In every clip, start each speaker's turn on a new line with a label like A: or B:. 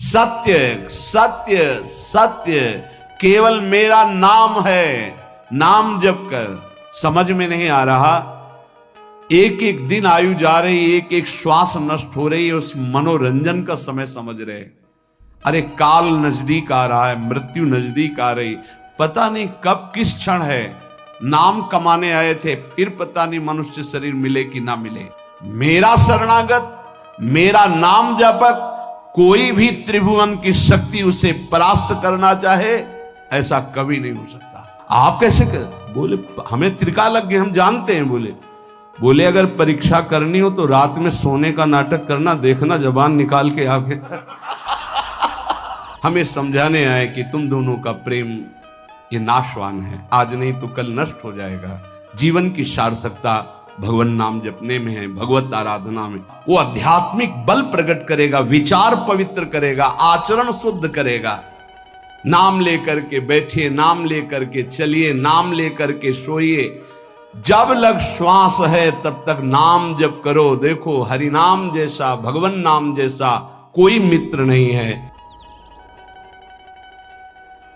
A: सत्य सत्य सत्य केवल मेरा नाम है। नाम जप कर। समझ में नहीं आ रहा, एक एक दिन आयु जा रही, एक एक श्वास नष्ट हो रही है, उस मनोरंजन का समय समझ रहे। अरे काल नजदीक आ रहा है, मृत्यु नजदीक आ रही, पता नहीं कब किस क्षण है। नाम कमाने आए थे, फिर पता नहीं मनुष्य शरीर मिले कि ना मिले। मेरा शरणागत, मेरा नाम जपक, कोई भी त्रिभुवन की शक्ति उसे परास्त करना चाहे, ऐसा कभी नहीं हो सकता। आप कैसे कर? बोले हमें त्रिकाल लग गए, हम जानते हैं। बोले अगर परीक्षा करनी हो तो रात में सोने का नाटक करना, देखना जबान निकाल के आगे। हमें समझाने आए कि तुम दोनों का प्रेम ये नाशवान है, आज नहीं तो कल नष्ट हो जाएगा। जीवन की सार्थकता भगवान नाम जपने में है, भगवत आराधना में। वो आध्यात्मिक बल प्रकट करेगा, विचार पवित्र करेगा, आचरण शुद्ध करेगा। नाम लेकर के बैठिए, नाम लेकर के चलिए, नाम लेकर के सोइए। जब लग श्वास है तब तक नाम जप करो। देखो हरि नाम जैसा, भगवान नाम जैसा कोई मित्र नहीं है।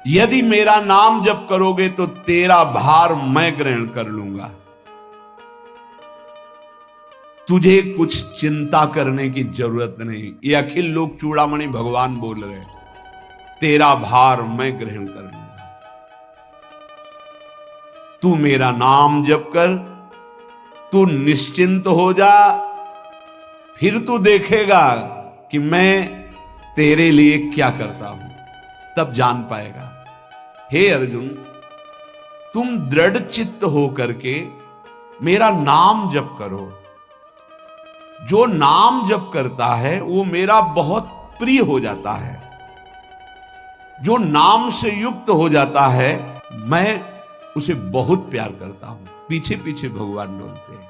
A: यदि मेरा नाम जप करोगे तो तेरा भार मैं ग्रहण कर लूंगा। तुझे कुछ चिंता करने की जरूरत नहीं। ये अखिल लोक चूड़ामणि भगवान बोल रहे, तेरा भार मैं ग्रहण कर लूंगा। तू मेरा नाम जप कर, तू निश्चिंत हो जा, फिर तू देखेगा कि मैं तेरे लिए क्या करता हूं, तब जान पाएगा। हे अर्जुन, तुम दृढ़ चित्त हो करके मेरा नाम जप करो। जो नाम जप करता है वो मेरा बहुत प्रिय हो जाता है। जो नाम से युक्त हो जाता है, मैं उसे बहुत प्यार करता हूं। पीछे पीछे भगवान बोलते हैं,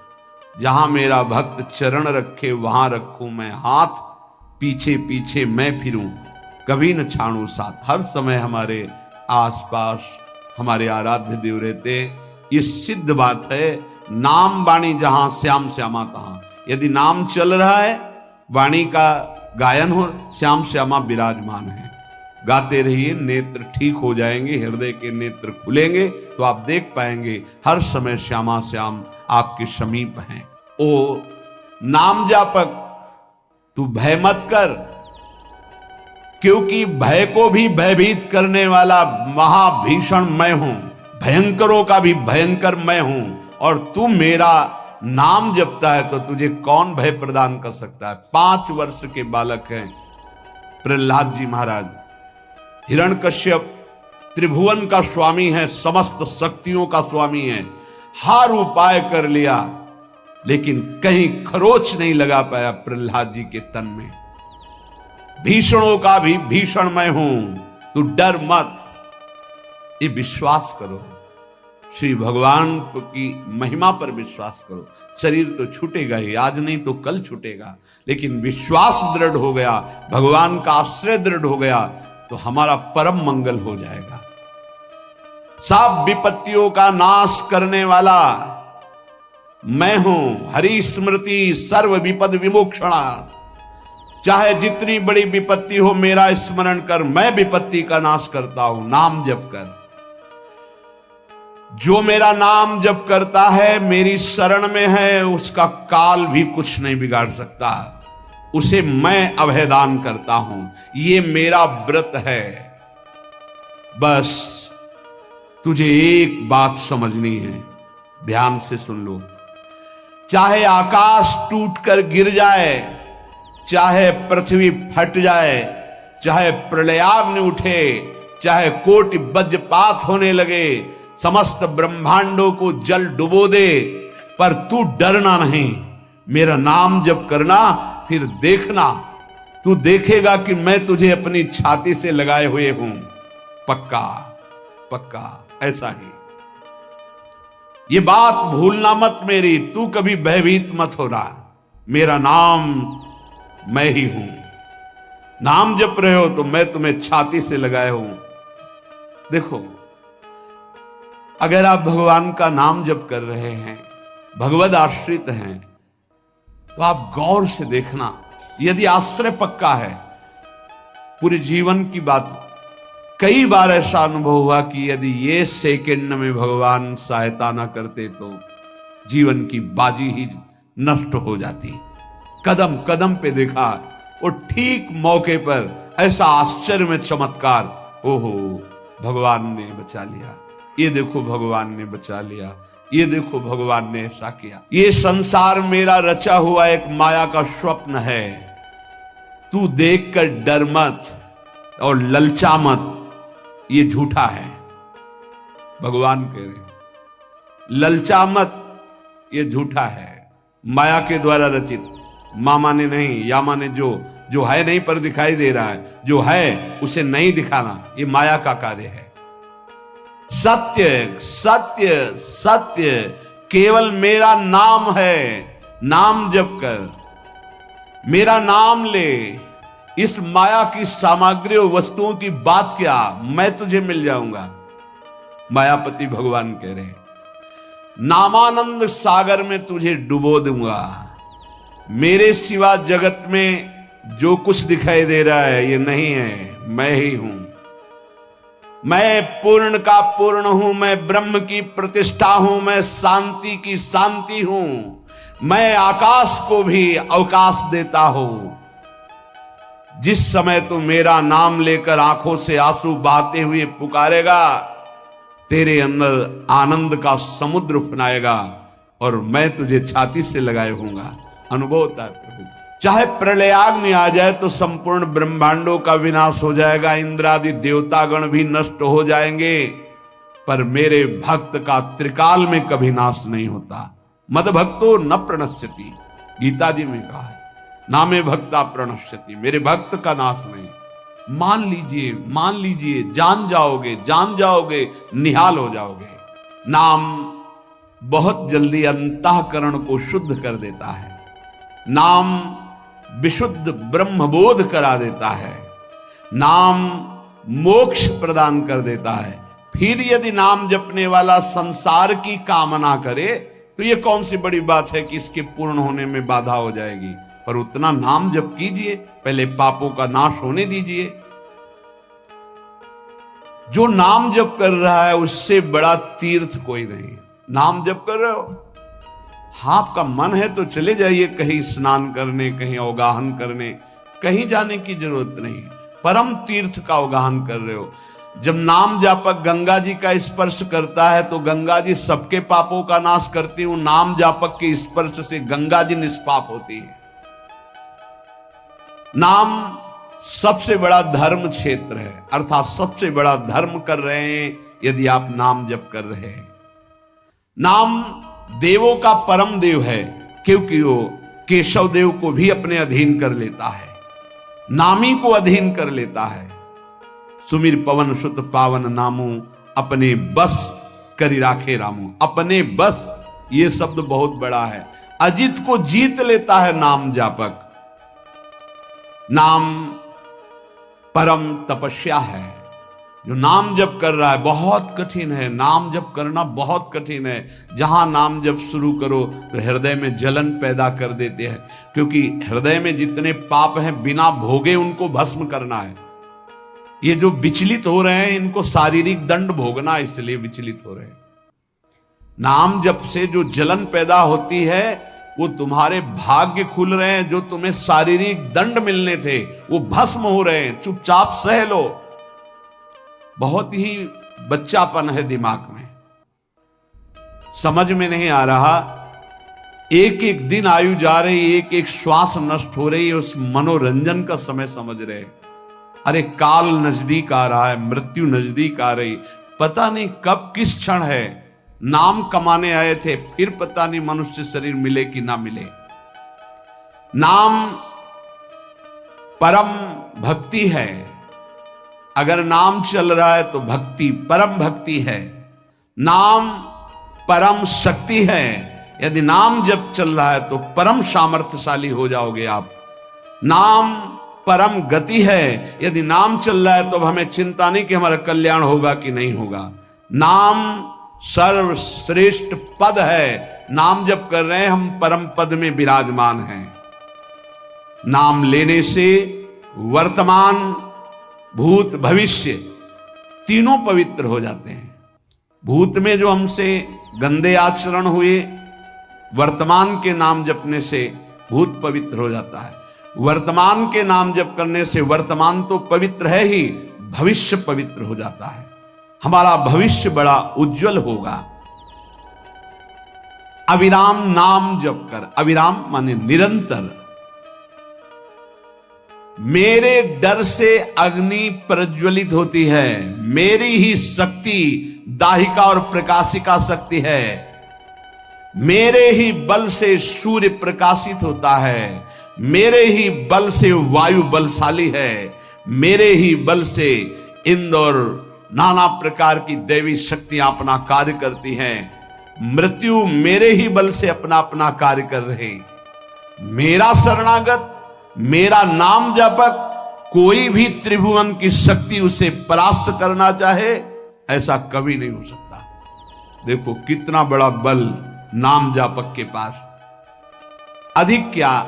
A: जहां मेरा भक्त चरण रखे वहां रखूं मैं हाथ, पीछे पीछे मैं फिरूं कभी न छाड़ू साथ। हर समय हमारे आसपास हमारे आराध्य देव रहते। ये सिद्ध बात है। नाम वाणी जहां श्याम श्यामा तहां। यदि नाम चल रहा है, वाणी का गायन हो, श्याम श्यामा विराजमान है। गाते रहिए, नेत्र ठीक हो जाएंगे, हृदय के नेत्र खुलेंगे तो आप देख पाएंगे हर समय श्यामा श्याम आपके समीप हैं। ओ नाम जापक, तू भय मत कर, क्योंकि भय को भी भयभीत करने वाला महाभीषण मैं हूं, भयंकरों का भी भयंकर मैं हूं। और तू मेरा नाम जपता है तो तुझे कौन भय प्रदान कर सकता है। 5 वर्ष के बालक हैं प्रहलाद जी महाराज। हिरण्यकश्यप त्रिभुवन का स्वामी है, समस्त शक्तियों का स्वामी है। हर उपाय कर लिया, लेकिन कहीं खरोच नहीं लगा पाया प्रहलाद जी के तन में। भीषणों का भी भीषण मैं हूं, तू डर मत। ये विश्वास करो, श्री भगवान की महिमा पर विश्वास करो। शरीर तो छूटेगा ही, आज नहीं तो कल छूटेगा, लेकिन विश्वास दृढ़ हो गया, भगवान का आश्रय दृढ़ हो गया तो हमारा परम मंगल हो जाएगा। सब विपत्तियों का नाश करने वाला मैं हूं। हरि स्मृति सर्व विपद विमोक्षणा। चाहे जितनी बड़ी विपत्ति हो, मेरा स्मरण कर, मैं विपत्ति का नाश करता हूं। नाम जप कर। जो मेरा नाम जप करता है, मेरी शरण में है, उसका काल भी कुछ नहीं बिगाड़ सकता। उसे मैं अभयदान करता हूं। ये मेरा व्रत है। बस तुझे एक बात समझनी है, ध्यान से सुन लो। चाहे आकाश टूटकर गिर जाए, चाहे पृथ्वी फट जाए, चाहे प्रलयाग्नि उठे, चाहे कोटि वज्रपात होने लगे, समस्त ब्रह्मांडों को जल डुबो दे, पर तू डरना नहीं। मेरा नाम जप करना, फिर देखना, तू देखेगा कि मैं तुझे अपनी छाती से लगाए हुए हूं। पक्का पक्का ऐसा ही। ये बात भूलना मत मेरी, तू कभी भयभीत मत होना। मेरा नाम मैं ही हूं। नाम जप रहे हो तो मैं तुम्हें छाती से लगाए हूं। देखो, अगर आप भगवान का नाम जप कर रहे हैं, भगवद आश्रित हैं, तो आप गौर से देखना। यदि आश्रय पक्का है, पूरे जीवन की बात, कई बार ऐसा अनुभव हुआ कि यदि ये सेकंड में भगवान सहायता ना करते तो जीवन की बाजी ही नष्ट हो जाती। कदम कदम पे देखा और ठीक मौके पर ऐसा आश्चर्य में चमत्कार, ओहो भगवान ने बचा लिया, ये देखो भगवान ने बचा लिया, ये देखो भगवान ने ऐसा किया। ये संसार मेरा रचा हुआ एक माया का स्वप्न है, तू देखकर डर मत और ललचा मत, ये झूठा है। भगवान कह रहे ललचा मत, ये झूठा है, माया के द्वारा रचित। मामा ने नहीं, यामा ने जो है नहीं पर दिखाई दे रहा है, जो है उसे नहीं दिखाना, ये माया का कार्य है। सत्य सत्य सत्य केवल मेरा नाम है, नाम जप कर, मेरा नाम ले। इस माया की सामग्री और वस्तुओं की बात क्या, मैं तुझे मिल जाऊंगा। मायापति भगवान कह रहे हैं नामानंद सागर में तुझे डुबो दूंगा। मेरे सिवा जगत में जो कुछ दिखाई दे रहा है ये नहीं है, मैं ही हूं। मैं पूर्ण का पूर्ण हूं, मैं ब्रह्म की प्रतिष्ठा हूं, मैं शांति की शांति हूं, मैं आकाश को भी अवकाश देता हूं। जिस समय तू मेरा नाम लेकर आंखों से आंसू बहाते हुए पुकारेगा, तेरे अंदर आनंद का समुद्र फनाएगा और मैं तुझे छाती से लगाए होऊंगा। अनुभव होता है प्रभु। चाहे प्रलयाग्नि आ जाए तो संपूर्ण ब्रह्मांडों का विनाश हो जाएगा, इंद्रादि देवतागण भी नष्ट हो जाएंगे, पर मेरे भक्त का त्रिकाल में कभी नाश नहीं होता। मद भक्तो न प्रणश्यति, गीता जी में कहा है, नामे भक्ता प्रणश्यति, मेरे भक्त का नाश नहीं। मान लीजिए, मान लीजिए, जान जाओगे, जान जाओगे, निहाल हो जाओगे। नाम बहुत जल्दी अंतःकरण को शुद्ध कर देता है, नाम विशुद्ध ब्रह्मबोध करा देता है, नाम मोक्ष प्रदान कर देता है। फिर यदि नाम जपने वाला संसार की कामना करे तो यह कौन सी बड़ी बात है कि इसके पूर्ण होने में बाधा हो जाएगी। पर उतना नाम जप कीजिए, पहले पापों का नाश होने दीजिए। जो नाम जप कर रहा है उससे बड़ा तीर्थ कोई नहीं। नाम जप कर रहे हो, हाँ आपका मन है तो चले जाइए कहीं स्नान करने, कहीं अवगाहन करने, कहीं जाने की जरूरत नहीं। परम तीर्थ का अवगाहन कर रहे हो। जब नाम जापक गंगा जी का स्पर्श करता है तो गंगा जी सबके पापों का नाश करती हूं, नाम जापक के स्पर्श से गंगा जी निष्पाप होती है। नाम सबसे बड़ा धर्म क्षेत्र है, अर्थात सबसे बड़ा धर्म कर रहे हैं यदि आप नाम जप कर रहे हैं। नाम देवों का परम देव है, क्योंकि वो केशव देव को भी अपने अधीन कर लेता है, नामी को अधीन कर लेता है। सुमिर पवन सुत पावन नामू, अपने बस करी राखे रामू। अपने बस, ये शब्द बहुत बड़ा है। अजित को जीत लेता है नाम जापक। नाम परम तपस्या है। जो नाम जप कर रहा है बहुत कठिन है, नाम जप करना बहुत कठिन है। जहां नाम जप शुरू करो तो हृदय में जलन पैदा कर देते हैं, क्योंकि हृदय में जितने पाप हैं बिना भोगे उनको भस्म करना है। ये जो विचलित हो रहे हैं इनको शारीरिक दंड भोगना, इसलिए विचलित हो रहे हैं। नाम जप से जो जलन पैदा होती है वो तुम्हारे भाग्य खुल रहे हैं, जो तुम्हें शारीरिक दंड मिलने थे वो भस्म हो रहे हैं। चुपचाप सह लो। बहुत ही बच्चापन है दिमाग में, समझ में नहीं आ रहा। एक एक दिन आयु जा रही, एक एक श्वास नष्ट हो रही है, उस मनोरंजन का समय समझ रहे। अरे काल नजदीक आ रहा है, मृत्यु नजदीक आ रही, पता नहीं कब किस क्षण है। नाम कमाने आए थे, फिर पता नहीं मनुष्य शरीर मिले कि ना मिले। नाम परम भक्ति है। अगर नाम चल रहा है तो भक्ति परम भक्ति है। नाम परम शक्ति है। यदि नाम जब चल रहा है तो परम सामर्थ्यशाली हो जाओगे आप। नाम परम गति है। यदि नाम चल रहा है तो अब हमें चिंता नहीं कि हमारा कल्याण होगा कि नहीं होगा। नाम सर्वश्रेष्ठ पद है। नाम जब कर रहे हैं हम परम पद में विराजमान हैं। नाम लेने से वर्तमान भूत भविष्य तीनों पवित्र हो जाते हैं। भूत में जो हमसे गंदे आचरण हुए, वर्तमान के नाम जपने से भूत पवित्र हो जाता है। वर्तमान के नाम जप करने से वर्तमान तो पवित्र है ही, भविष्य पवित्र हो जाता है। हमारा भविष्य बड़ा उज्जवल होगा। अविराम नाम जप कर, अविराम माने निरंतर। मेरे डर से अग्नि प्रज्वलित होती है, मेरी ही शक्ति दाहिका और प्रकाशिका शक्ति है, मेरे ही बल से सूर्य प्रकाशित होता है, मेरे ही बल से वायु बलशाली है, मेरे ही बल से इंद्र और नाना प्रकार की दैवी शक्तियां अपना कार्य करती हैं। मृत्यु मेरे ही बल से अपना अपना कार्य कर रहे। मेरा शरणागत, मेरा नाम जपक, कोई भी त्रिभुवन की शक्ति उसे परास्त करना चाहे ऐसा कभी नहीं हो सकता। देखो कितना बड़ा बल नाम जापक के पास। अधिक क्या,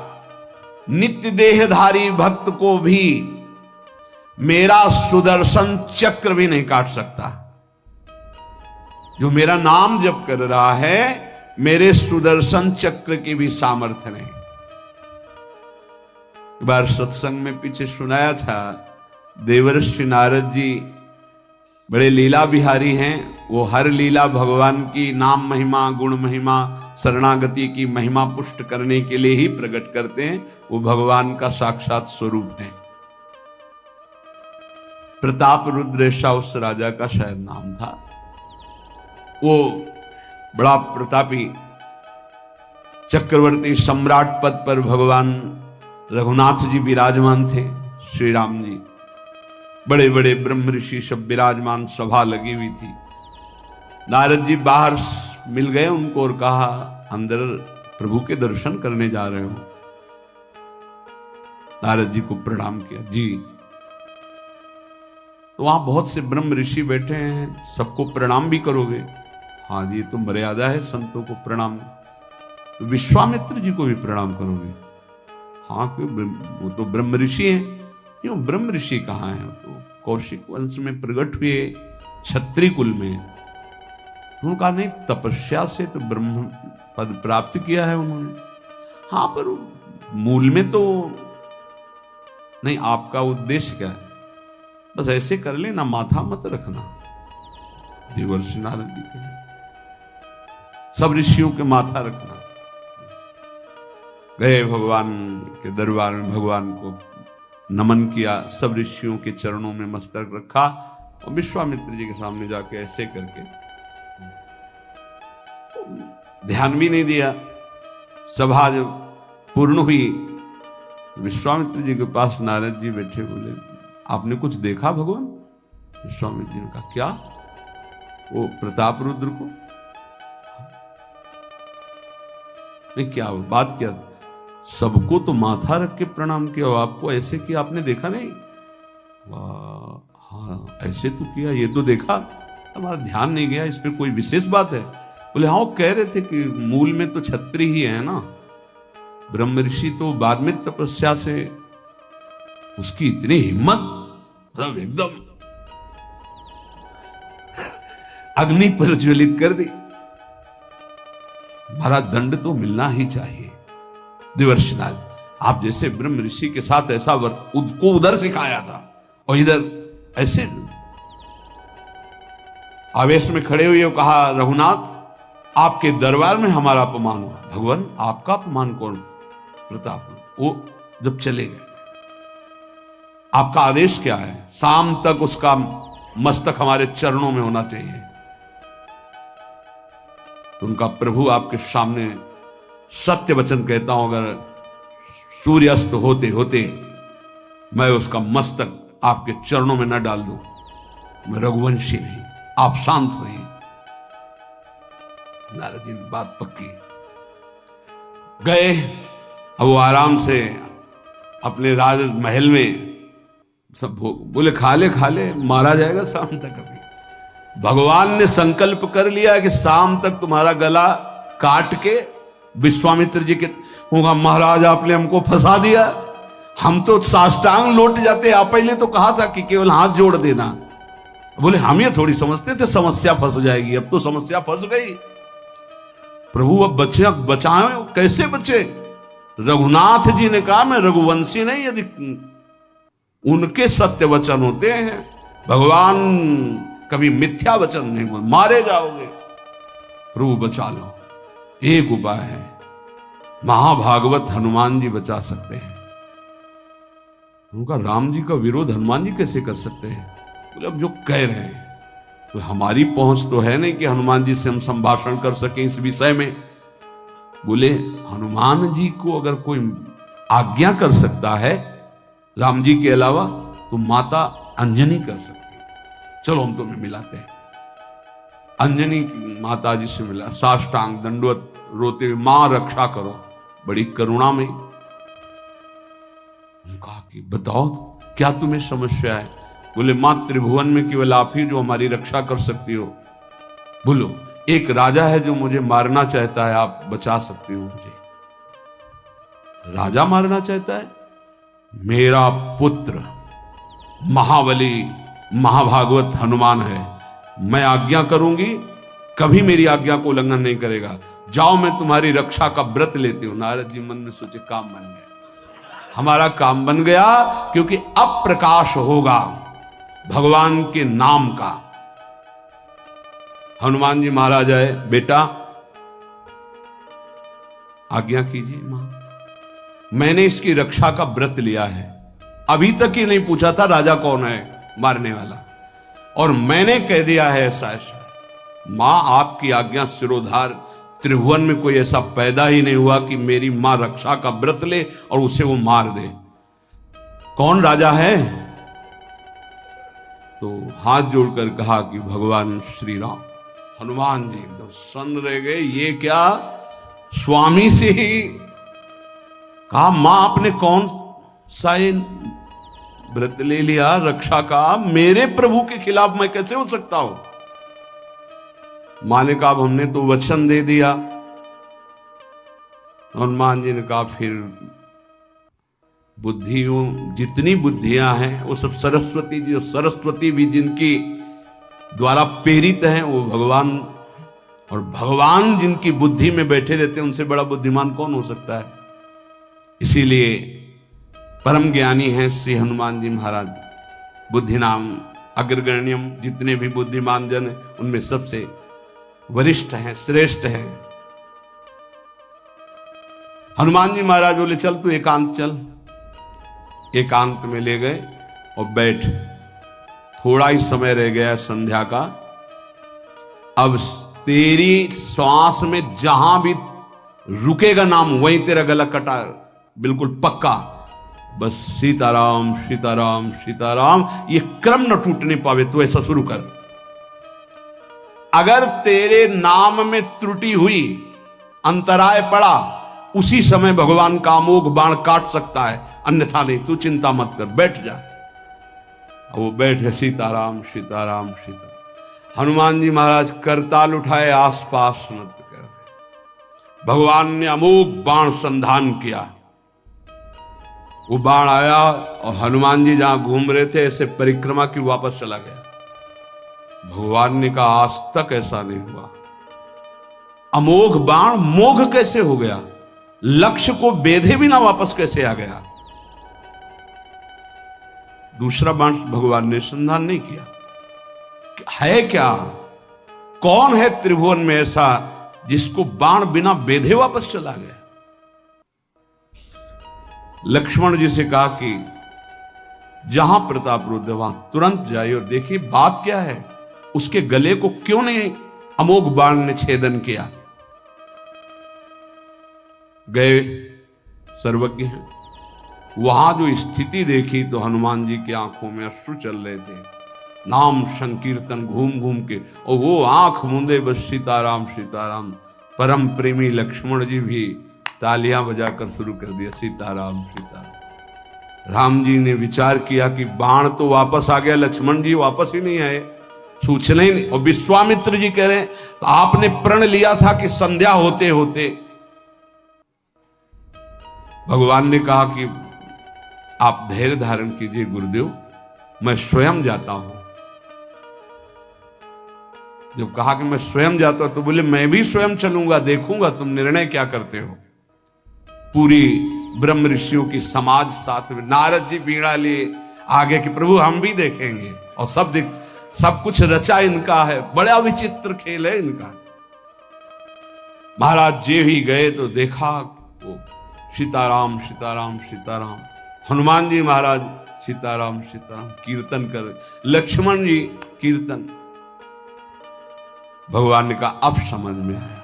A: नित्य देहधारी भक्त को भी मेरा सुदर्शन चक्र भी नहीं काट सकता। जो मेरा नाम जप कर रहा है, मेरे सुदर्शन चक्र की भी सामर्थ्य नहीं। एक बार सत्संग में पीछे सुनाया था, देवर्षि नारद जी बड़े लीला बिहारी हैं। वो हर लीला भगवान की नाम महिमा, गुण महिमा, शरणागति की महिमा पुष्ट करने के लिए ही प्रकट करते हैं। वो भगवान का साक्षात स्वरूप है। प्रताप रुद्रेशा उस राजा का शायद नाम था। वो बड़ा प्रतापी चक्रवर्ती सम्राट पद पर भगवान रघुनाथ जी विराजमान थे। श्री राम जी, बड़े बड़े ब्रह्म ऋषि सब विराजमान, सभा लगी हुई थी। नारद जी बाहर मिल गए उनको और कहा, अंदर प्रभु के दर्शन करने जा रहे हो। नारद जी को प्रणाम किया। जी, तो वहां बहुत से ब्रह्म ऋषि बैठे हैं, सबको प्रणाम भी करोगे? हाँ जी, तो मर्यादा है संतों को प्रणाम। तो विश्वामित्र जी को भी प्रणाम करोगे? हाँ, क्यों, वो तो ब्रह्म ऋषि हैं। क्यों, ब्रह्म ऋषि कहाँ हैं? तो कौशिक वंश में प्रकट हुए, क्षत्रिय कुल में। उन्होंने कहा नहीं, तपस्या से तो ब्रह्म पद प्राप्त किया है उन्होंने। हाँ, पर मूल में तो नहीं। आपका उद्देश्य क्या है? बस ऐसे कर लेना, माथा मत रखना। देवर्षि नारद जी के सब ऋषियों के माथा रखना। गए भगवान के दरबार में, भगवान को नमन किया, सब ऋषियों के चरणों में मस्तक रखा और विश्वामित्र जी के सामने जाके ऐसे करके ध्यान भी नहीं दिया। सभा जब पूर्ण हुई, विश्वामित्र जी के पास नारद जी बैठे, बोले आपने कुछ देखा भगवान? विश्वामित्र जी ने कहा क्या? वो प्रताप रुद्र को? नहीं, क्या बात क्या? सबको तो माथा रख के प्रणाम किया, आपको ऐसे किया, आपने देखा नहीं? वाह, हाँ ऐसे तो किया, ये तो देखा, हमारा ध्यान नहीं गया, इस पे कोई विशेष बात है? बोले हाँ, वो कह रहे थे कि मूल में तो क्षत्रिय ही है ना, ब्रह्म ऋषि तो बाद में तपस्या से, उसकी इतनी हिम्मत, मतलब एकदम अग्नि प्रज्वलित कर दी। हमारा दंड तो मिलना ही चाहिए। देवर्षिनाथ, आप जैसे ब्रह्म ऋषि के साथ ऐसा उसको उधर सिखाया था और इधर ऐसे आवेश में खड़े हुए कहा, रघुनाथ आपके दरबार में हमारा अपमान हुआ। भगवान आपका अपमान कौन? प्रताप। वो जब चले गए, आपका आदेश क्या है? शाम तक उसका मस्तक हमारे चरणों में होना चाहिए। तो उनका प्रभु आपके सामने सत्य वचन कहता हूं, अगर सूर्यास्त होते होते मैं उसका मस्तक आपके चरणों में न डाल दूं, मैं रघुवंशी नहीं। आप शांत होइए। नारद जी ने बात पक्की। गए, अब वो आराम से अपने राज महल में सब बोले खा ले, मारा जाएगा शाम तक। अभी भगवान ने संकल्प कर लिया कि शाम तक तुम्हारा गला काट के विश्वामित्र जी के होगा, महाराज आपने हमको फंसा दिया, हम तो साष्टांग लौट जाते। आप पहले तो कहा था कि केवल हाथ जोड़ देना। बोले हम ये थोड़ी समझते थे समस्या फंस जाएगी, अब तो समस्या फंस गई। प्रभु अब बचे, बचाएं, कैसे बचे? रघुनाथ जी ने कहा मैं रघुवंशी नहीं, यदि उनके सत्य वचन होते हैं, भगवान कभी मिथ्या वचन नहीं बोल, मारे जाओगे। प्रभु बचा लो। एक उपाय है, महाभागवत हनुमान जी बचा सकते हैं। उनका राम जी का विरोध हनुमान जी कैसे कर सकते हैं? बोले अब जो कह रहे हैं तो हमारी पहुंच तो है नहीं कि हनुमान जी से हम संभाषण कर सकें इस विषय में। बोले हनुमान जी को अगर कोई आज्ञा कर सकता है राम जी के अलावा तो माता अंजनी कर सकती है। चलो हम तुम्हें मिलाते हैं। अंजनी माता जी से मिला, साष्टांग दंडवत रोते हुए, मां रक्षा करो, बड़ी करुणा में। कहा कि बताओ क्या तुम्हें समस्या है? बोले मां त्रिभुवन में केवल आप ही जो हमारी रक्षा कर सकती हो। बोलो एक राजा है जो मुझे मारना चाहता है, आप बचा सकती हो मुझे? राजा मारना चाहता है? मेरा पुत्र महाबली महाभागवत हनुमान है, मैं आज्ञा करूंगी, कभी मेरी आज्ञा को उल्लंघन नहीं करेगा। जाओ मैं तुम्हारी रक्षा का व्रत लेती हूं। नारद जी मन में सोचे काम बन गया, हमारा काम बन गया, क्योंकि अब प्रकाश होगा भगवान के नाम का। हनुमान जी महाराज आए, बेटा आज्ञा कीजिए मां, मैंने इसकी रक्षा का व्रत लिया है। अभी तक ही नहीं पूछा था राजा कौन है मारने वाला, और मैंने कह दिया है ऐसा ऐसा। मां आपकी आज्ञा सिरोधार, त्रिभुवन में कोई ऐसा पैदा ही नहीं हुआ कि मेरी मां रक्षा का व्रत ले और उसे वो मार दे। कौन राजा है? तो हाथ जोड़कर कहा कि भगवान श्री राम। हनुमान जी एकदम सन्न रह गए, ये क्या? स्वामी से ही कहा मां आपने कौन सा व्रत ले लिया रक्षा का? मेरे प्रभु के खिलाफ मैं कैसे हो सकता हूं? मां ने कहा हमने तो वचन दे दिया। हनुमान जी ने कहा फिर बुद्धियों जितनी बुद्धियां हैं वो सब सरस्वती जी, और सरस्वती भी जिनकी द्वारा प्रेरित हैं वो भगवान, और भगवान जिनकी बुद्धि में बैठे रहते हैं उनसे बड़ा बुद्धिमान कौन हो सकता है? इसीलिए परम ज्ञानी हैं श्री हनुमान जी महाराज। बुद्धि नाम अग्रगण्यम, जितने भी बुद्धिमान जन हैं उनमें सबसे वरिष्ठ हैं, श्रेष्ठ हैं। हनुमान जी महाराज बोले चल तू एकांत चल। एकांत में ले गए और बैठ, थोड़ा ही समय रह गया संध्या का। अब तेरी श्वास में जहां भी रुकेगा नाम वहीं तेरा गला कटा, बिल्कुल पक्का। बस सीताराम सीताराम सीताराम, ये क्रम न टूटने पावे, तो ऐसा शुरू कर। अगर तेरे नाम में त्रुटि हुई, अंतराय पड़ा, उसी समय भगवान का अमोघ बाण काट सकता है, अन्यथा नहीं। तू चिंता मत कर, बैठ जा। वो बैठे, सीताराम सीताराम सीताराम। हनुमान जी महाराज करताल उठाए, आसपास नत कर। भगवान ने अमोघ बाण संधान किया। वो बाण आया और हनुमान जी जहां घूम रहे थे ऐसे परिक्रमा की वापस चला गया। भगवान ने कहा आज तक ऐसा नहीं हुआ। अमोघ बाण मोघ कैसे हो गया? लक्ष्य को बेधे बिना वापस कैसे आ गया? दूसरा बाण भगवान ने संधान नहीं किया। है क्या? कौन है त्रिभुवन में ऐसा जिसको बाण बिना बेधे वापस चला गया? लक्ष्मण जी से कहा कि जहां प्रताप रुद्र वहां तुरंत जाइए और देखिए बात क्या है, उसके गले को क्यों नहीं अमोघ बाण ने छेदन किया। गए, सर्वज्ञ हैं। वहां जो स्थिति देखी तो हनुमान जी की आंखों में अश्रु चल रहे थे। नाम संकीर्तन घूम घूम के, और वो आंख मूंदे बस सीताराम सीताराम। परम प्रेमी लक्ष्मण जी भी तालियां बजाकर शुरू कर दिया, सीताराम सीताराम। राम जी ने विचार किया कि बाण तो वापस आ गया, लक्ष्मण जी वापस ही नहीं आए, सूचना ही नहीं। और विश्वामित्र जी कह रहे हैं तो आपने प्रण लिया था कि संध्या होते होते। भगवान ने कहा कि आप धैर्य धारण कीजिए गुरुदेव, मैं स्वयं जाता हूं। जब कहा कि मैं स्वयं जाता हूं तो बोले मैं भी स्वयं चलूंगा, देखूंगा तुम निर्णय क्या करते हो। पूरी ब्रह्म ऋषियों की समाज साथ में, नारद जी बीड़ा लिए आगे कि प्रभु हम भी देखेंगे, और सब कुछ रचा इनका है, बड़ा विचित्र खेल है इनका। महाराज जी ही गए तो देखा वो सीताराम सीताराम सीताराम, हनुमान जी महाराज सीताराम सीताराम कीर्तन कर, लक्ष्मण जी कीर्तन। भगवान ने कहा अब समझ में आया,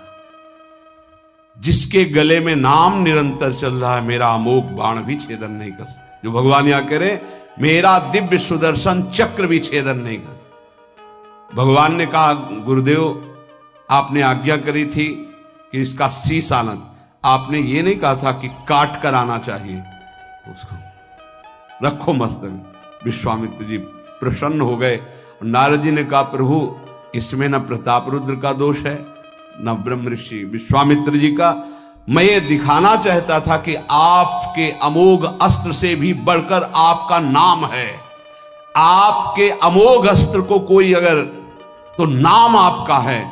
A: जिसके गले में नाम निरंतर चल रहा है, मेरा अमोघ बाण भी छेदन नहीं कर सकता। जो भगवान यहां कह रहे, मेरा दिव्य सुदर्शन चक्र भी छेदन नहीं कर। भगवान ने कहा गुरुदेव आपने आज्ञा करी थी कि इसका शीश आना, आपने ये नहीं कहा था कि काट कर आना चाहिए उसको, रखो मस्तक। विश्वामित्र जी प्रसन्न हो गए। नारद जी ने कहा प्रभु इसमें न प्रताप रुद्र का दोष है न ब्रह्म ऋषि विश्वामित्र जी का, मैं ये दिखाना चाहता था कि आपके अमोघ अस्त्र से भी बढ़कर आपका नाम है। आपके अमोघ अस्त्र को कोई अगर, तो नाम आपका है।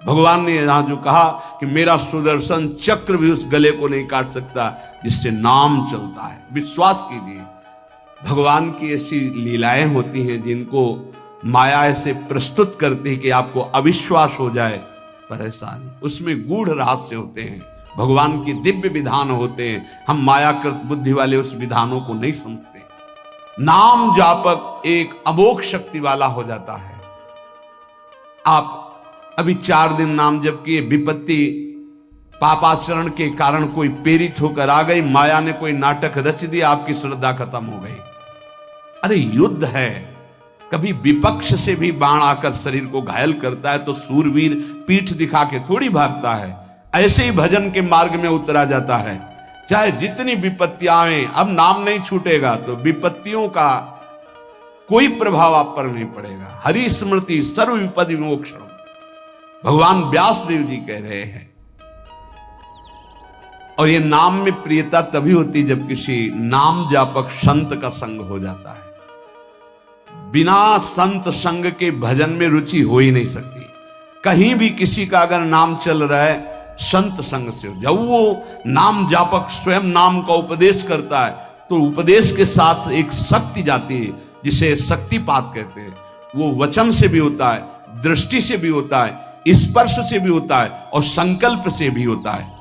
A: भगवान ने यहां जो कहा कि मेरा सुदर्शन चक्र भी उस गले को नहीं काट सकता जिससे नाम चलता है। विश्वास कीजिए, भगवान की ऐसी लीलाएं होती हैं जिनको माया ऐसे प्रस्तुत करती है कि आपको अविश्वास हो जाए, पर ऐसा नहीं, उसमें गूढ़ रहस्य होते हैं, भगवान के दिव्य विधान होते हैं। हम मायाकृत बुद्धि वाले उस विधानों को नहीं समझते। नाम जापक एक अमोघ शक्ति वाला हो जाता है। आप अभी 4 दिन नाम जप किए, विपत्ति पापाचरण के कारण कोई प्रेरित होकर आ गई, माया ने कोई नाटक रच दिया, आपकी श्रद्धा खत्म हो गई। अरे युद्ध है, कभी विपक्ष से भी बाण आकर शरीर को घायल करता है तो सूरवीर पीठ दिखा के थोड़ी भागता है। ऐसे ही भजन के मार्ग में उतरा जाता है, चाहे जितनी विपत्तियां आए, अब नाम नहीं छूटेगा तो विपत्तियों का कोई प्रभाव आप पर नहीं पड़ेगा। हरि स्मृति सर्व विपदि विमोक्षण, भगवान व्यासदेव जी कह रहे हैं। और ये नाम में प्रियता तभी होती जब किसी नाम जापक संत का संग हो जाता है। बिना संत संग के भजन में रुचि हो ही नहीं सकती। कहीं भी किसी का अगर नाम चल रहा है संत संग से, जब वो नाम जापक स्वयं नाम का उपदेश करता है तो उपदेश के साथ एक शक्ति जाती है जिसे शक्तिपात कहते हैं। वो वचन से भी होता है, दृष्टि से भी होता है, स्पर्श से भी होता है और संकल्प से भी होता है।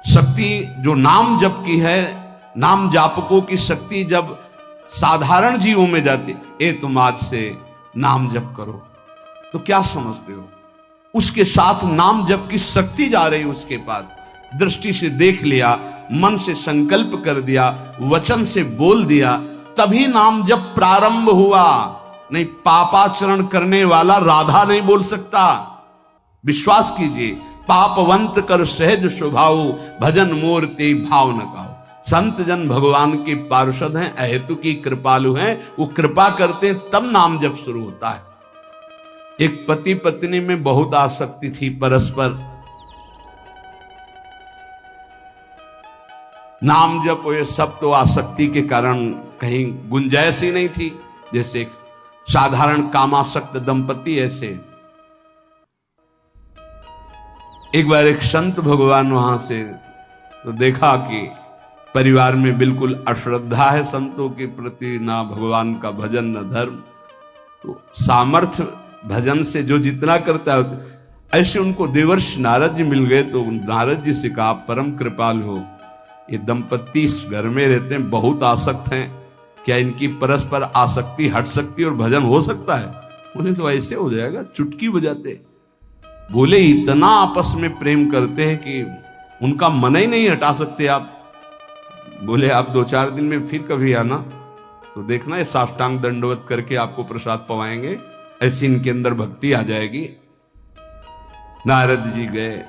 A: शक्ति जो नाम जप की है, नाम जापकों की शक्ति जब साधारण जीवों में जाती, ए तुम आज से नाम जप करो, तो क्या समझते हो, उसके साथ नाम जप की शक्ति जा रही उसके पास। दृष्टि से देख लिया, मन से संकल्प कर दिया, वचन से बोल दिया, तभी नाम जप प्रारंभ हुआ। नहीं, पापाचरण करने वाला राधा नहीं बोल सकता। विश्वास कीजिए, पापवंत कर सहज स्वभाव, भजन मोर ते भाव न काओ। संत जन भगवान के पार्षद हैं, अहेतु की कृपालु हैं, वो कृपा करते हैं तब नाम जप शुरू होता है। एक पति पत्नी में बहुत आसक्ति थी परस्पर, नाम जप ये सब तो आसक्ति के कारण कहीं गुंजाइश ही नहीं थी। जैसे एक साधारण कामासक्त दंपति, ऐसे एक बार एक संत भगवान वहां से तो देखा कि परिवार में बिल्कुल अश्रद्धा है संतों के प्रति, ना भगवान का भजन न धर्म। तो सामर्थ्य भजन से जो जितना करता है, ऐसे उनको देवर्षि नारद जी मिल गए। तो नारद जी से कहा, परम कृपाल हो, ये दंपति इस घर में रहते हैं, बहुत आसक्त हैं, क्या इनकी परस्पर आसक्ति हट सकती है और भजन हो सकता है? बोले तो ऐसे हो जाएगा, चुटकी बजाते। बोले इतना आपस में प्रेम करते हैं कि उनका मन ही नहीं हटा सकते आप। बोले आप 2-4 दिन में फिर कभी आना तो देखना, ये साष्टांग दंडवत करके आपको प्रसाद पवाएंगे, ऐसी इनके अंदर भक्ति आ जाएगी। नारद जी गए,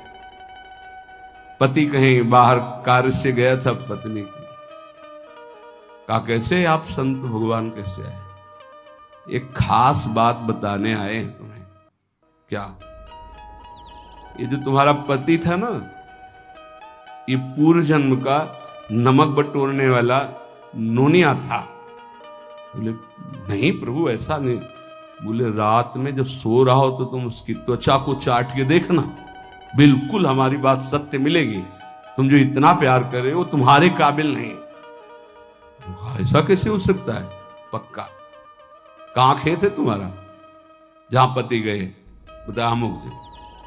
A: पति कहीं बाहर कार्य से गया था, पत्नी कहा कैसे आप संत भगवान कैसे आए? एक खास बात बताने आए हैं तुम्हें। क्या? ये जो तुम्हारा पति था ना, ये पूर्व जन्म का नमक बटोरने वाला नोनिया था। बोले नहीं प्रभु ऐसा नहीं। बोले रात में जब सो रहा हो तो तुम उसकी त्वचा को चाट के देखना, बिल्कुल हमारी बात सत्य मिलेगी। तुम जो इतना प्यार कर रहे हो तुम्हारे काबिल नहीं। ऐसा कैसे हो सकता है? पक्का। कहां खेत है तुम्हारा? जहां पति गए। बता अमुक से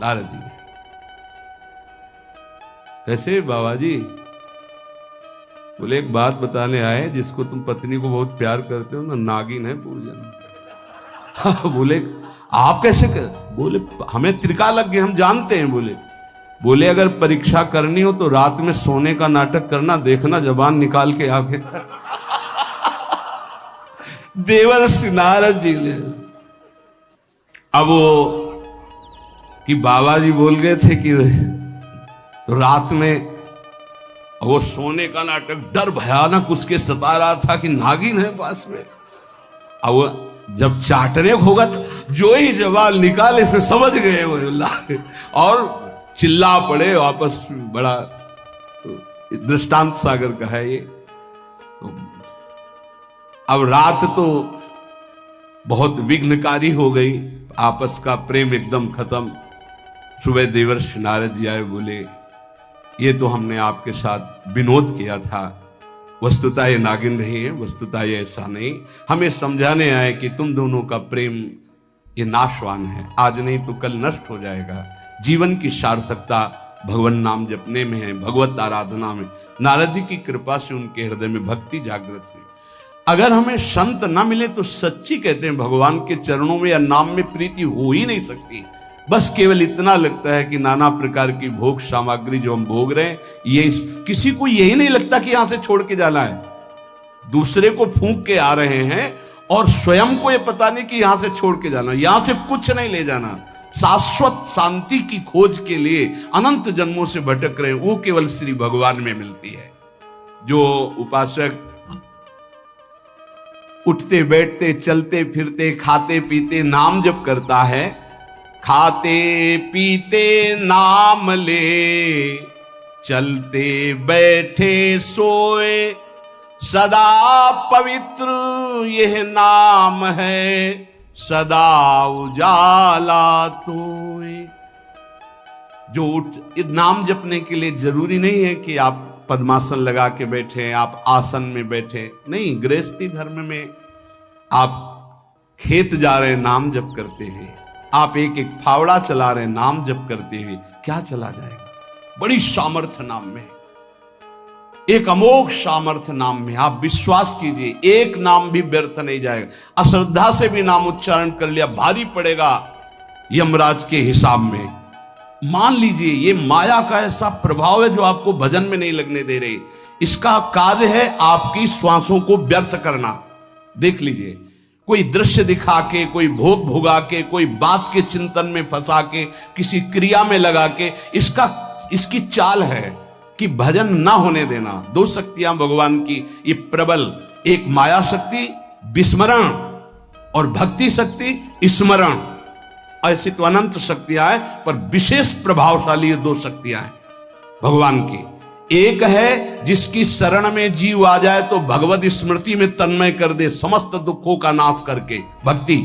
A: नारद जी गए। कैसे बाबा जी? बोले एक बात बताने आए, जिसको तुम पत्नी को बहुत प्यार करते हो ना, नागिन है पूर्व जन्म। बोले आप कैसे कर? बोले हमें त्रिका लग गए, हम जानते हैं। बोले अगर परीक्षा करनी हो तो रात में सोने का नाटक करना, देखना जबान निकाल के आगे। देवर्षि नारद जी ने अब वो कि बाबा जी बोल गए थे कि तो रात में वो सोने का नाटक, डर भयानक उसके सता रहा था कि नागिन है पास में। अब वो जब चाटने होगा तो जो ही जवाब निकाले फिर समझ गए वो और चिल्ला पड़े वापस। बड़ा तो दृष्टांत सागर का है ये। तो अब रात तो बहुत विघ्नकारी हो गई, आपस का प्रेम एकदम खत्म। सुबह देवर्षि नारद जी आए, बोले ये तो हमने आपके साथ विनोद किया था, वस्तुतः ये नागिन नहीं है, वस्तुतः ये ऐसा नहीं। हमें समझाने आए कि तुम दोनों का प्रेम ये नाशवान है, आज नहीं तो कल नष्ट हो जाएगा। जीवन की सार्थकता भगवान नाम जपने में है, भगवत आराधना में। नारद जी की कृपा से उनके हृदय में भक्ति जागृत हुई। अगर हमें संत ना मिले तो सच्ची कहते हैं भगवान के चरणों में या नाम में प्रीति हो ही नहीं सकती। बस केवल इतना लगता है कि नाना प्रकार की भोग सामग्री जो हम भोग रहे हैं, ये किसी को यही नहीं लगता कि यहां से छोड़ के जाना है। दूसरे को फूंक के आ रहे हैं और स्वयं को ये पता नहीं कि यहां से छोड़ के जाना, यहां से कुछ नहीं ले जाना। शाश्वत शांति की खोज के लिए अनंत जन्मों से भटक रहे हैं, वो केवल श्री भगवान में मिलती है। जो उपासक उठते बैठते चलते फिरते खाते पीते नाम जप करता है, खाते पीते नाम ले, चलते बैठे सोए सदा पवित्र यह नाम है, सदा उजाला तोए। जो नाम जपने के लिए जरूरी नहीं है कि आप पद्मासन लगा के बैठे, आप आसन में बैठे, नहीं। गृहस्थी धर्म में आप खेत जा रहे नाम जप करते हैं, आप एक एक फावड़ा चला रहे नाम जप करते हुए, क्या चला जाएगा? बड़ी सामर्थ्य नाम में, एक अमोघ सामर्थ्य नाम में। आप विश्वास कीजिए, एक नाम भी व्यर्थ नहीं जाएगा। अश्रद्धा से भी नाम उच्चारण कर लिया, भारी पड़ेगा यमराज के हिसाब में। मान लीजिए ये माया का ऐसा प्रभाव है जो आपको भजन में नहीं लगने दे रही। इसका कार्य है आपकी श्वासों को व्यर्थ करना। देख लीजिए, कोई दृश्य दिखा के, कोई भोग भोगा के, कोई बात के चिंतन में फंसा के, किसी क्रिया में लगा के, इसकी चाल है कि भजन ना होने देना। दो शक्तियां भगवान की ये प्रबल, एक माया शक्ति विस्मरण और भक्ति शक्ति स्मरण। ऐसी तो अनंत शक्तियां हैं, पर विशेष प्रभावशाली ये दो शक्तियां हैं भगवान की। एक है जिसकी शरण में जीव आ जाए तो भगवत स्मृति में तन्मय कर दे, समस्त दुखों का नाश करके, भक्ति।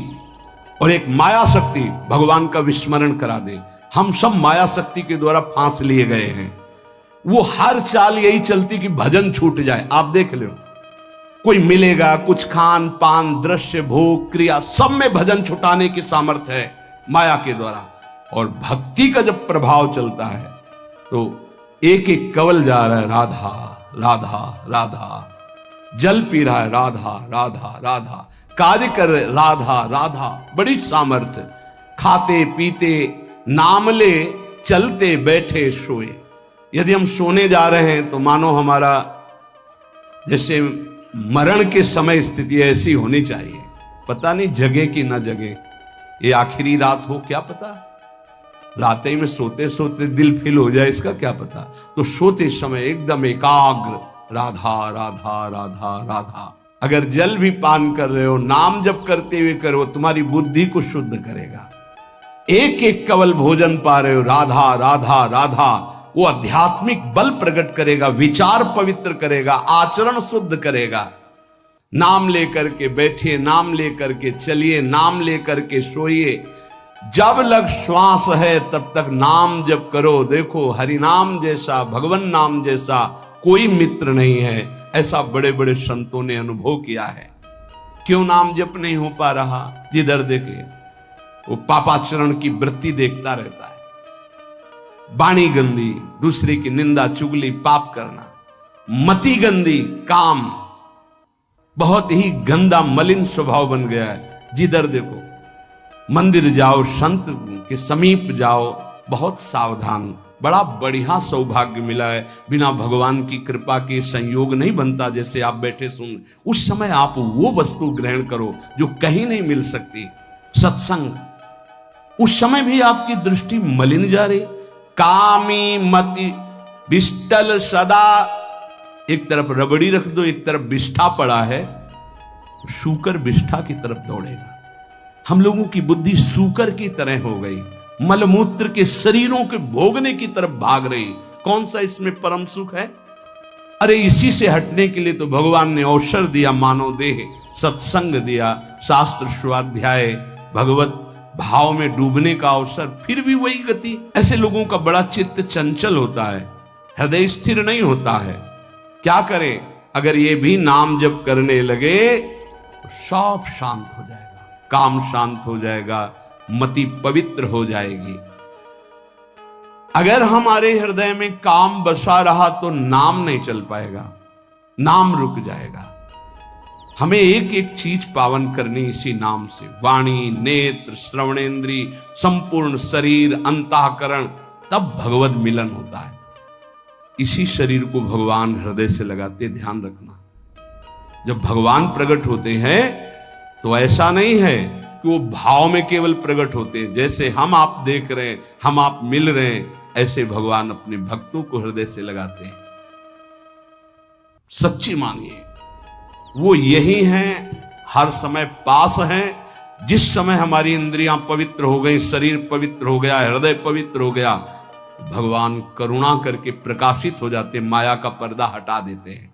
A: और एक माया शक्ति भगवान का विस्मरण करा दे। हम सब माया शक्ति के द्वारा फांस लिए गए हैं। वो हर चाल यही चलती कि भजन छूट जाए। आप देख लो, कोई मिलेगा, कुछ खान पान दृश्य भोग क्रिया सब में भजन छुटाने की सामर्थ्य है माया के द्वारा। और भक्ति का जब प्रभाव चलता है तो एक एक कवल जा रहा है राधा राधा राधा, जल पी रहा है राधा राधा राधा, कार्य कर रहे राधा राधा, बड़ी सामर्थ्य। खाते पीते नाम ले, चलते बैठे सोए। यदि हम सोने जा रहे हैं तो मानो हमारा जैसे मरण के समय स्थिति ऐसी होनी चाहिए। पता नहीं जगे कि ना जगे, ये आखिरी रात हो, क्या पता। रात ही में सोते सोते दिल फील हो जाए, इसका क्या पता। तो सोते समय एकदम एकाग्र राधा राधा राधा राधा। अगर जल भी पान कर रहे हो, नाम जप करते हुए करो, तुम्हारी बुद्धि को शुद्ध करेगा। एक एक कवल भोजन पा रहे हो, राधा राधा राधा, वो आध्यात्मिक बल प्रकट करेगा, विचार पवित्र करेगा, आचरण शुद्ध करेगा। नाम लेकर के बैठिए, नाम लेकर के चलिए, नाम लेकर के सोइए। जब लग श्वास है तब तक नाम जप करो। देखो, हरि नाम जैसा, भगवान नाम जैसा कोई मित्र नहीं है, ऐसा बड़े बड़े संतों ने अनुभव किया है। क्यों नाम जप नहीं हो पा रहा? जिधर देखे वो पापाचरण की वृत्ति देखता रहता है। वाणी गंदी, दूसरे की निंदा चुगली, पाप करना, मति गंदी, काम बहुत ही गंदा मलिन स्वभाव बन गया है। जिधर देखो, मंदिर जाओ, संत के समीप जाओ, बहुत सावधान। बड़ा बढ़िया सौभाग्य मिला है, बिना भगवान की कृपा के संयोग नहीं बनता। जैसे आप बैठे सुन, उस समय आप वो वस्तु ग्रहण करो जो कहीं नहीं मिल सकती, सत्संग। उस समय भी आपकी दृष्टि मलिन जा रही। कामी मति बिष्टल सदा, एक तरफ रबड़ी रख दो, एक तरफ बिष्ठा पड़ा है, सूकर बिष्ठा की तरफ दौड़ेगा। हम लोगों की बुद्धि सूकर की तरह हो गई, मलमूत्र के शरीरों के भोगने की तरफ भाग रही। कौन सा इसमें परम सुख है? अरे इसी से हटने के लिए तो भगवान ने अवसर दिया, मानव देह, सत्संग दिया, शास्त्र स्वाध्याय, भगवत भाव में डूबने का अवसर। फिर भी वही गति। ऐसे लोगों का बड़ा चित्त चंचल होता है, हृदय स्थिर नहीं होता है। क्या करें? अगर ये भी नाम जप करने लगे तो सब शांत हो जाएगा, काम शांत हो जाएगा, मति पवित्र हो जाएगी। अगर हमारे हृदय में काम बसा रहा तो नाम नहीं चल पाएगा, नाम रुक जाएगा। हमें एक एक चीज पावन करनी इसी नाम से। वाणी, नेत्र, श्रवणेन्द्री, संपूर्ण शरीर, अंतःकरण, तब भगवत मिलन होता है। इसी शरीर को भगवान हृदय से लगाते, ध्यान रखना। जब भगवान प्रकट होते हैं तो ऐसा नहीं है कि वो भाव में केवल प्रकट होते हैं। जैसे हम आप देख रहे हैं, हम आप मिल रहे हैं, ऐसे भगवान अपने भक्तों को हृदय से लगाते हैं। सच्ची मानिए, वो यही हैं, हर समय पास हैं। जिस समय हमारी इंद्रियां पवित्र हो गई, शरीर पवित्र हो गया, हृदय पवित्र हो गया, भगवान करुणा करके प्रकाशित हो जाते, माया का पर्दा हटा देते हैं।